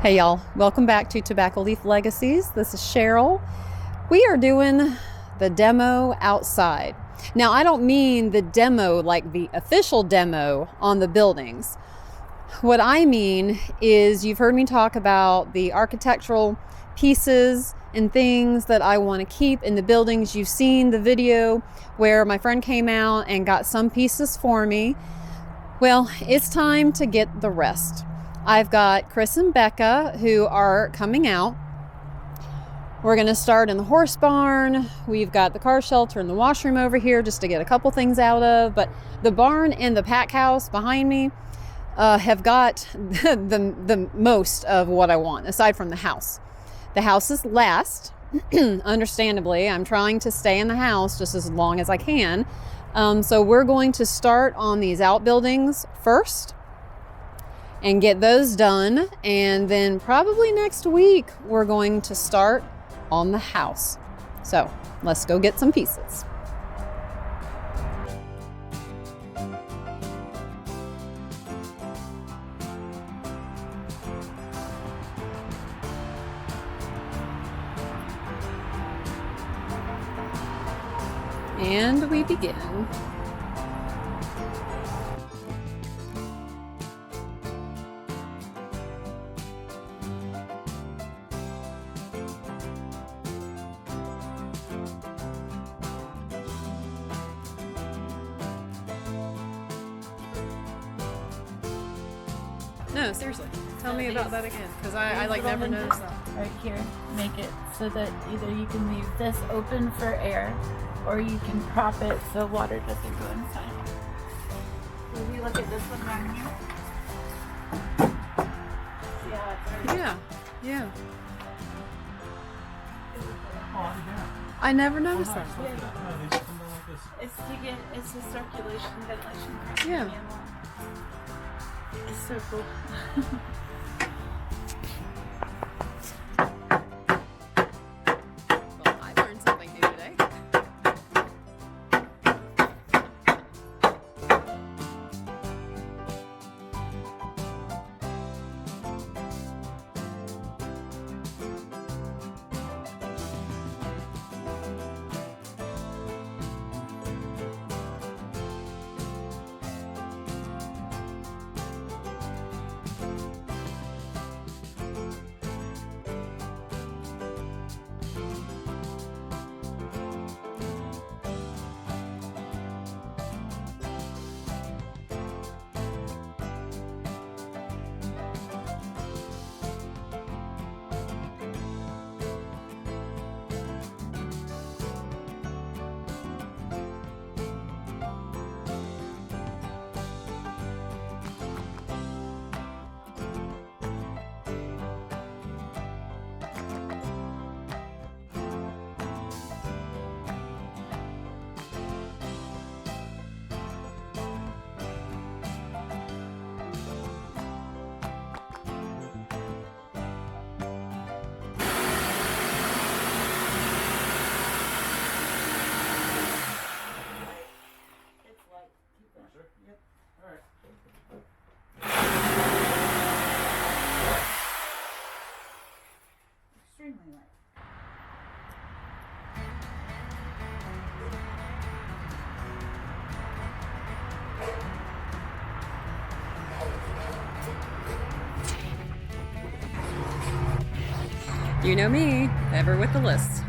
Hey y'all, welcome back to Tobacco Leaf Legacies. This is Cheryl. We are doing the demo outside. Now, I don't mean the demo like the official demo on the buildings. What I mean is you've heard me talk about the architectural pieces and things that I want to keep in the buildings. You've seen the video where my friend came out and got some pieces for me. Well, it's time to get the rest. I've got Chris and Becca who are coming out. We're going to start in the horse barn. We've got the car shelter and the washroom over here just to get a couple things out of. But the barn and the pack house behind me have got the most of what I want, aside from the house. The house is last. Understandably, I'm trying to stay in the house just as long as I can. So we're going to start on these outbuildings first and get those done, and then probably next week we're going to start on the house. So let's go get some pieces. And we begin. No, seriously. Tell me about that again, because I like never noticed that. Right here, make it so that either you can leave this open for air, or you can prop it so water doesn't go inside. So if you look at this one down here, see how it's already Yeah. I never noticed that. It's a circulation ventilation. Yeah. It's so cool. Well, I learned something new today. Extremely light. You know me, ever with the list.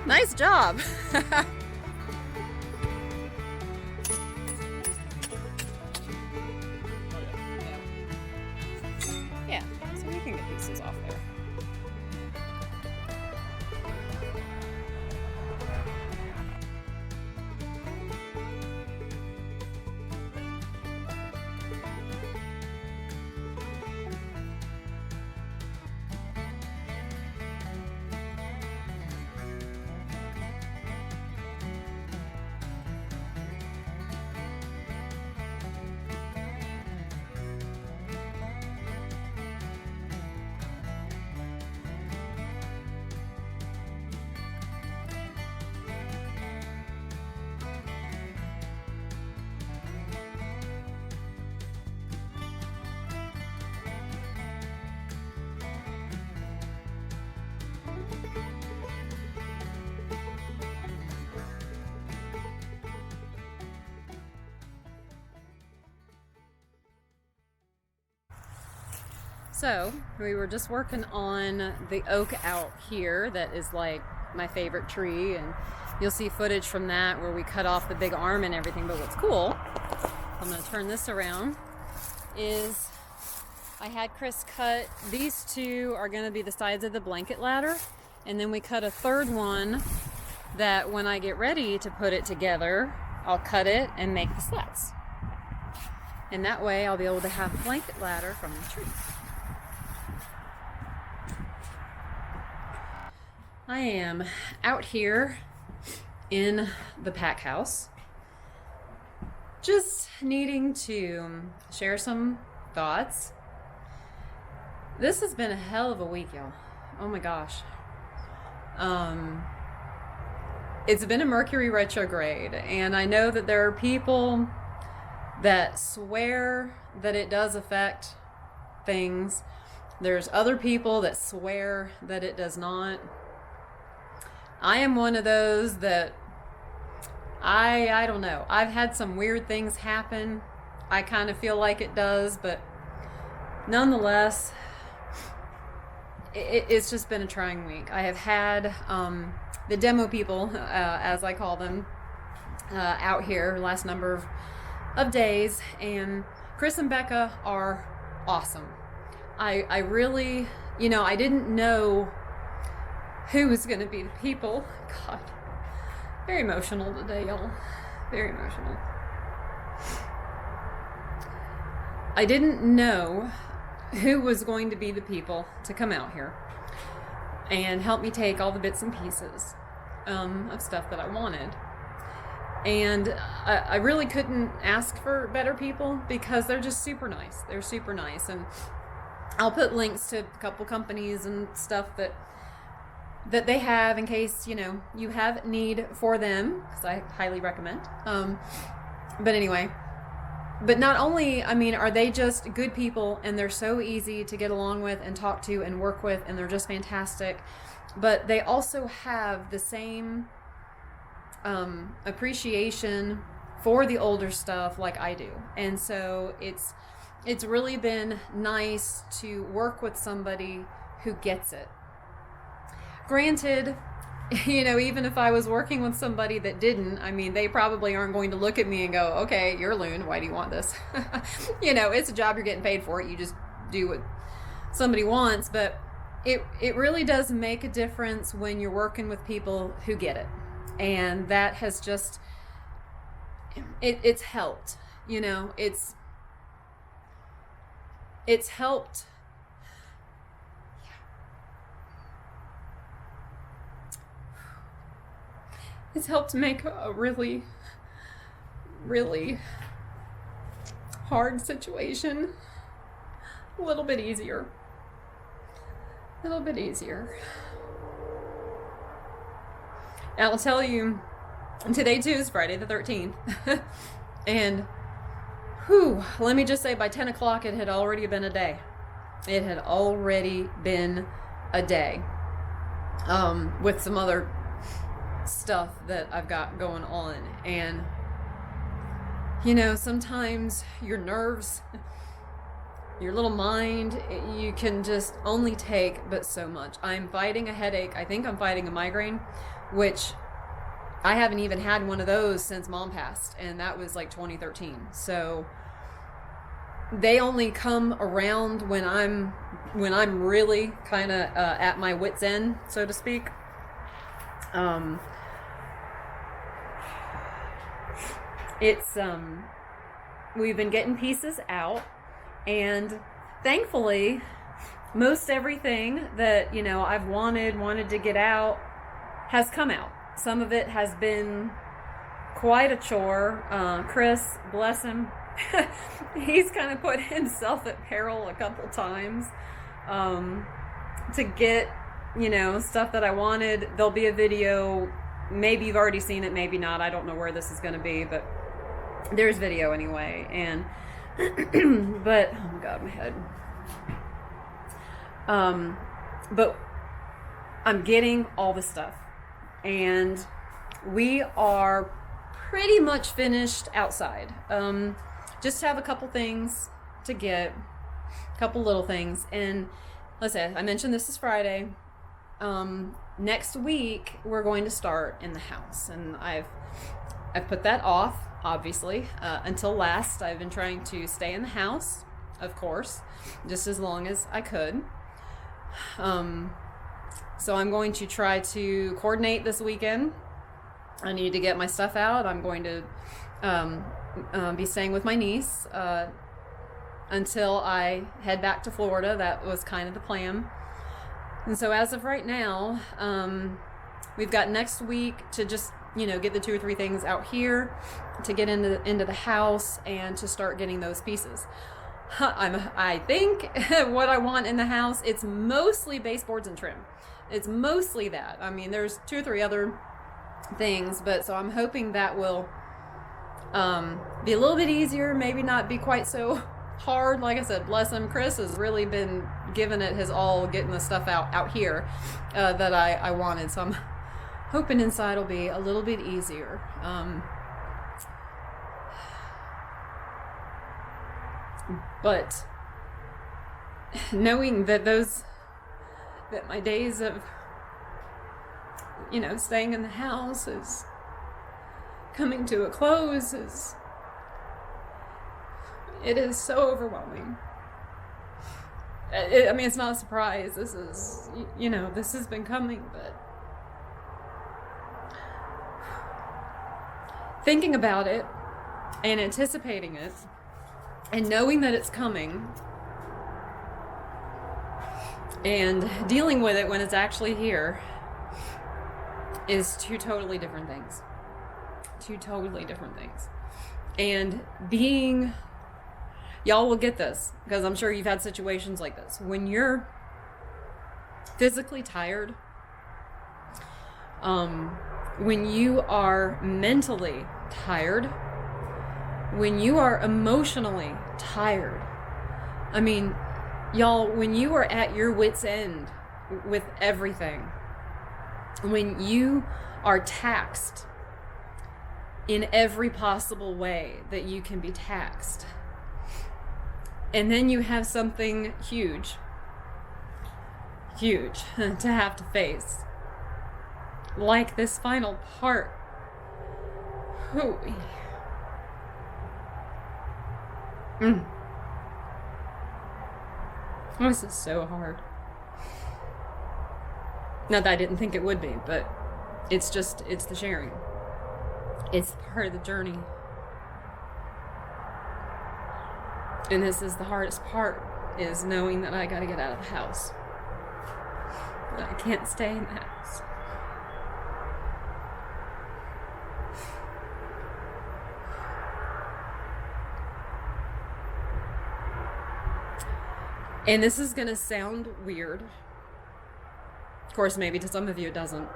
Nice job. Yeah, so we can get pieces off there. So we were just working on the oak out here that is like my favorite tree, and you'll see footage from that where we cut off the big arm and everything. But what's cool, I'm going to turn this around, is I had Chris cut, these two are going to be the sides of the blanket ladder, and then we cut a third one that when I get ready to put it together, I'll cut it and make the slats. And that way I'll be able to have a blanket ladder from the tree. I am out here in the pack house, just needing to share some thoughts. This has been a hell of a week, y'all. Oh my gosh. It's been a Mercury retrograde, and I know that there are people that swear that it does affect things. There's other people that swear that it does not. I am one of those that I don't know. I've had some weird things happen. I kind of feel like it does, but nonetheless, it's just been a trying week. I have had the demo people, as I call them, out here last number of days, and Chris and Becca are awesome. I really, I didn't know who was going to be the people. God, very emotional today, y'all. Very emotional. I didn't know who was going to be the people to come out here and help me take all the bits and pieces of stuff that I wanted. And I really couldn't ask for better people because they're just super nice. They're super nice. And I'll put links to a couple companies and stuff that they have in case, you have need for them, because I highly recommend. But anyway, but not only, are they just good people and they're so easy to get along with and talk to and work with, and they're just fantastic, but they also have the same appreciation for the older stuff like I do. And so it's really been nice to work with somebody who gets it. Granted, even if I was working with somebody that didn't, they probably aren't going to look at me and go, okay, you're a loon, why do you want this? It's a job, you're getting paid for it, you just do what somebody wants. But it really does make a difference when you're working with people who get it. And that has just, it's helped, it's helped. It's helped make a really, really hard situation a little bit easier. A little bit easier. Now, I'll tell you, today too is Friday the 13th. And, let me just say, by 10 o'clock it had already been a day. It had already been a day. With some other stuff that I've got going on. And sometimes your nerves, your little mind, you can just only take but so much. I'm fighting a headache. I think I'm fighting a migraine, which I haven't even had one of those since Mom passed, and that was like 2013. So they only come around when I'm really kind of at my wit's end, so to speak. It's we've been getting pieces out, and thankfully most everything that, you know, I've wanted to get out has come out. Some of it has been quite a chore. Chris, bless him, he's kind of put himself at peril a couple times to get, you know, stuff that I wanted. There'll be a video, maybe you've already seen it, maybe not, I don't know where this is going to be, but there's video anyway. And but oh my god, my head. But I'm getting all the stuff, and we are pretty much finished outside. Just have a couple things to get, a couple little things. And let's say I mentioned this is Friday. Next week we're going to start in the house, and I've put that off, obviously, until last. I've been trying to stay in the house, of course, just as long as I could. So I'm going to try to coordinate this weekend. I need to get my stuff out. I'm going to be staying with my niece until I head back to Florida. That was kind of the plan. And so as of right now, we've got next week to just, you know, get the 2 or 3 things out here, to get into the house, and to start getting those pieces. I think what I want in the house, it's mostly baseboards and trim. It's mostly that. I mean, there's 2 or 3 other things, but so I'm hoping that will be a little bit easier, maybe not be quite so hard. Like I said, bless him, Chris has really been giving it his all, getting the stuff out here that I wanted. So I'm hoping inside will be a little bit easier. But knowing that my days of, you know, staying in the house is coming to a close, it is so overwhelming. I mean, it's not a surprise. This is, you know, this has been coming, but thinking about it and anticipating it and knowing that it's coming and dealing with it when it's actually here is 2 totally different things. 2 totally different things. And being, y'all will get this, because I'm sure you've had situations like this. When you're physically tired, when you are mentally tired, when you are emotionally tired, I mean, y'all, when you are at your wit's end with everything, when you are taxed in every possible way that you can be taxed, and then you have something huge to have to face, like this final part. Hooey. This is so hard. Not that I didn't think it would be, but it's the sharing. It's part of the journey. And this is the hardest part, is knowing that I gotta get out of the house. That I can't stay in the house. And this is gonna sound weird. Of course, maybe to some of you it doesn't.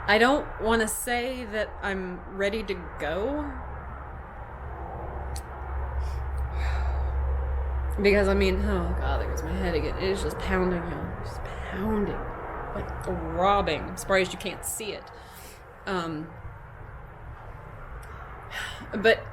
I don't want to say that I'm ready to go, because I mean, oh god, there goes my head again. It is just pounding, y'all. Just pounding, like throbbing. I'm surprised you can't see it. But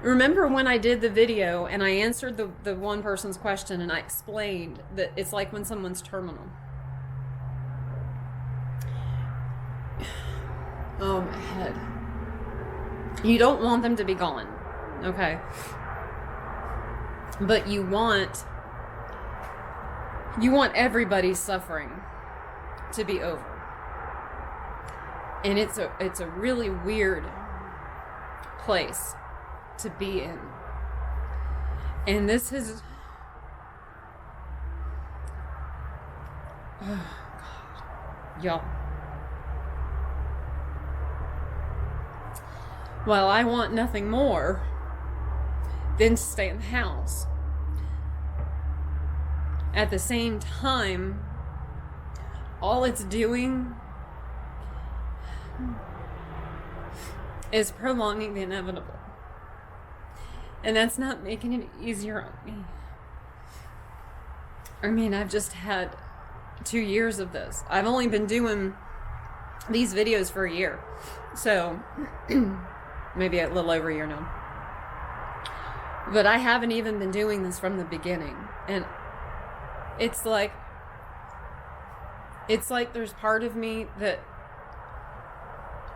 Remember when I did the video and I answered the one person's question and I explained that it's like when someone's terminal. Oh, my head. You don't want them to be gone, okay? But you want everybody's suffering to be over. And it's a really weird place to be in. And this is, oh God, y'all. Well, I want nothing more than to stay in the house. At the same time, all it's doing is prolonging the inevitable. And that's not making it easier on me. I mean, I've just had 2 years of this. I've only been doing these videos for a year. So, maybe a little over a year now. But I haven't even been doing this from the beginning. And it's like there's part of me that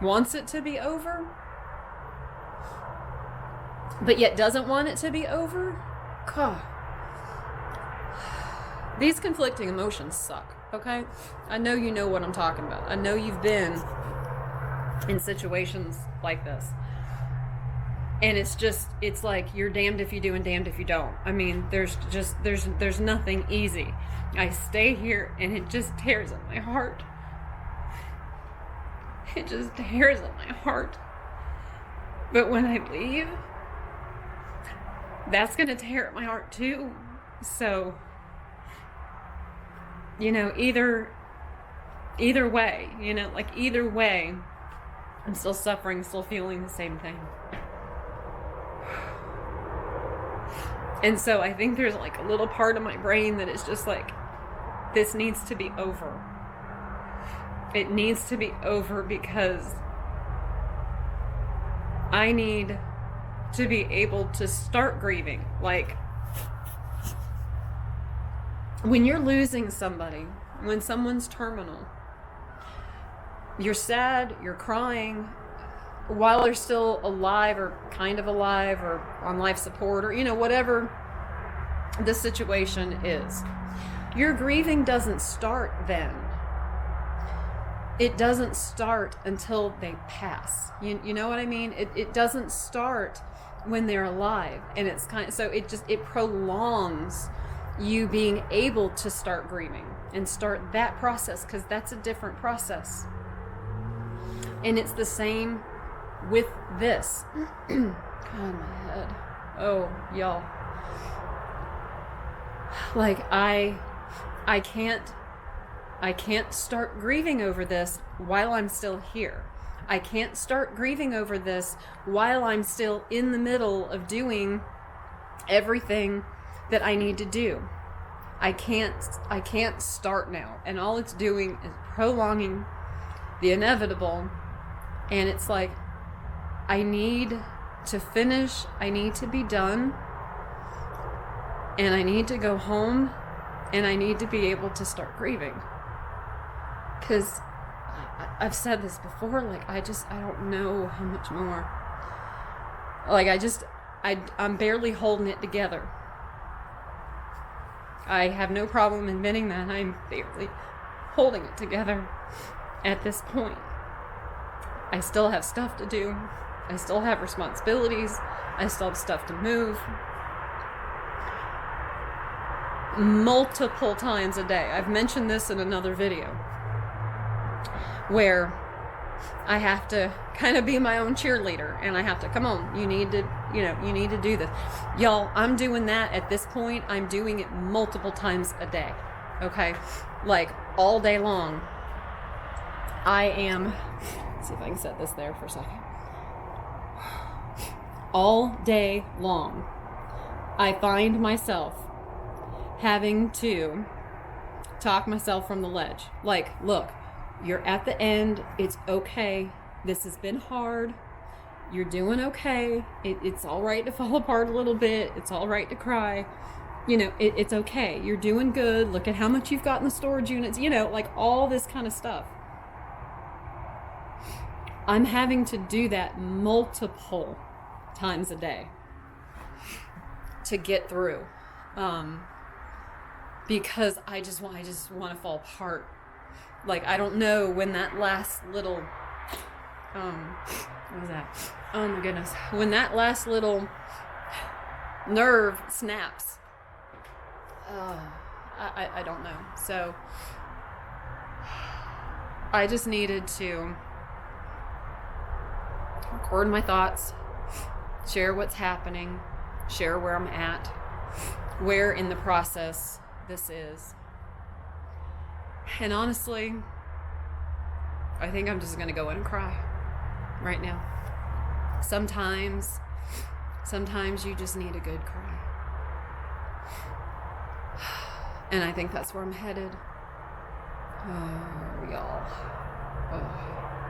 wants it to be over, but yet doesn't want it to be over. God. These conflicting emotions suck, okay? I know you know what I'm talking about. I know you've been in situations like this. And it's like you're damned if you do and damned if you don't. I mean, there's nothing easy. I stay here and it just tears at my heart. It just tears at my heart. But when I leave, that's going to tear at my heart too. So, either way, either way, I'm still suffering, still feeling the same thing. And so I think there's like a little part of my brain that is just like, this needs to be over. It needs to be over because I need to be able to start grieving. Like, when you're losing somebody, when someone's terminal, you're sad, you're crying, while they're still alive or kind of alive or on life support or, whatever the situation is. Your grieving doesn't start then. It doesn't start until they pass. You know what I mean? It doesn't start when they're alive. And it's so it prolongs you being able to start grieving and start that process, because that's a different process. And it's the same with this. God, my head. Oh, y'all. Like, I can't start grieving over this while I'm still here. I can't start grieving over this while I'm still in the middle of doing everything that I need to do. I can't start now. And all it's doing is prolonging the inevitable. And it's like, I need to finish. I need to be done. And I need to go home. And I need to be able to start grieving. Because I've said this before, like, I don't know how much more. Like, I'm barely holding it together. I have no problem admitting that I'm barely holding it together at this point. I still have stuff to do. I still have responsibilities. I still have stuff to move. Multiple times a day. I've mentioned this in another video, where I have to kind of be my own cheerleader, and I have to, come on, you need to do this. Y'all, I'm doing that at this point. I'm doing it multiple times a day. Okay? Like, all day long. I am, let's see if I can set this there for a second. All day long, I find myself having to talk myself from the ledge. Like, look, you're at the end. It's okay. This has been hard. You're doing okay. It's all right to fall apart a little bit. It's all right to cry. It's okay. You're doing good. Look at how much you've got in the storage units. Like all this kind of stuff. I'm having to do that multiple times a day to get through. Because I just want to fall apart. Like, I don't know when that last little, what was that? Oh my goodness. When that last little nerve snaps. I don't know. So, I just needed to record my thoughts, share what's happening, share where I'm at, where in the process this is. And honestly, I think I'm just going to go in and cry right now. Sometimes you just need a good cry. And I think that's where I'm headed. Oh, y'all. Oh.